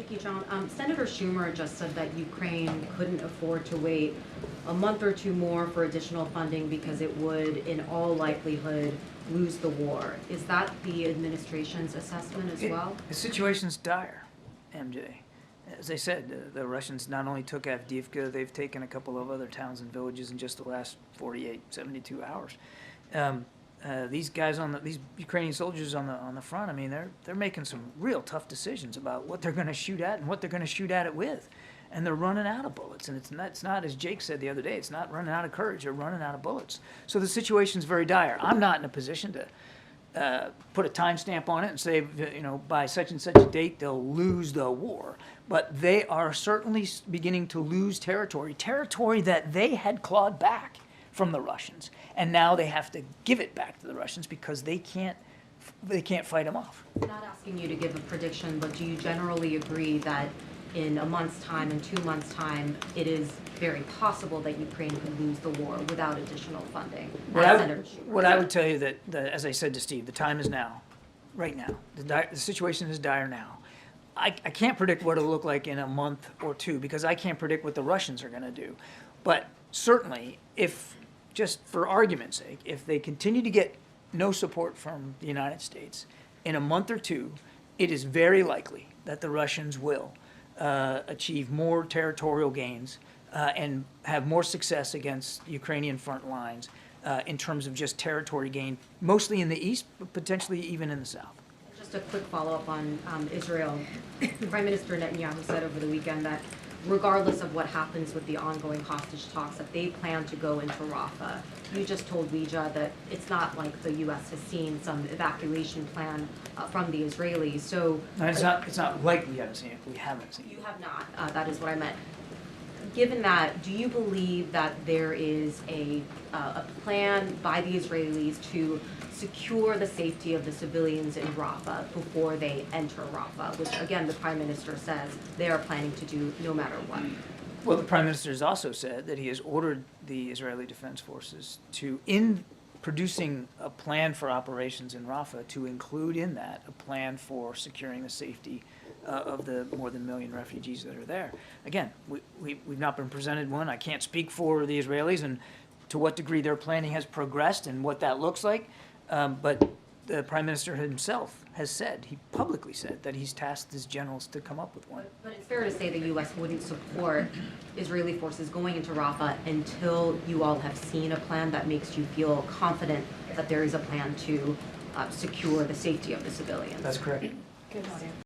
Thank you, John. Senator Schumer just said that Ukraine couldn't afford to wait a month or two more for additional funding because it would, in all likelihood, lose the war. Is that the administration's assessment as well? The situation's dire, MJ. As I said, the Russians not only took Avdiivka, they've taken a couple of other towns and villages in just the last 48, 72 hours. These guys these Ukrainian soldiers on the front, I mean, they're making some real tough decisions about what they're going to shoot at and what they're going to shoot at it with, and they're running out of bullets. And it's not, as Jake said the other day, it's not running out of courage; they're running out of bullets. So the situation's very dire. I'm not in a position to put a timestamp on it and say, you know, by such and such a date they'll lose the war. But they are certainly beginning to lose territory that they had clawed back from the Russians, and now they have to give it back to the Russians because they can't fight them off. I'm not asking you to give a prediction, but do you generally agree that in a month's time, in 2 months' time, it is very possible that Ukraine could lose the war without additional funding? What I would tell you that, as I said to Steve, the time is now, right now. The situation is dire now. I can't predict what it'll look like in a month or two because I can't predict what the Russians are going to do. But certainly, if, just for argument's sake, if they continue to get no support from the United States, in a month or two, it is very likely that the Russians will achieve more territorial gains and have more success against Ukrainian front lines in terms of just territory gain, mostly in the east, but potentially even in the south. Just a quick follow-up on Israel. Prime Minister Netanyahu said over the weekend that regardless of what happens with the ongoing hostage talks, that they plan to go into Rafah. You just told Weija that it's not like the U.S. has seen some evacuation plan from the Israelis. So no, it's not like we haven't seen it. We haven't seen it. You have not. That is what I meant. Given that, do you believe that there is a plan by the Israelis to secure the safety of the civilians in Rafah before they enter Rafah, which, again, the Prime Minister says they are planning to do no matter what? Well, the Prime Minister has also said that he has ordered the Israeli Defense Forces to, in producing a plan for operations in Rafah, to include in that a plan for securing the safety of the more than 1 million refugees that are there. Again, we've not been presented one. I can't speak for the Israelis and to what degree their planning has progressed and what that looks like. But the Prime Minister himself has said, he publicly said, that he's tasked his generals to come up with one. But it's fair to say the U.S. wouldn't support Israeli forces going into Rafah until you all have seen a plan that makes you feel confident that there is a plan to secure the safety of the civilians. That's correct. Good.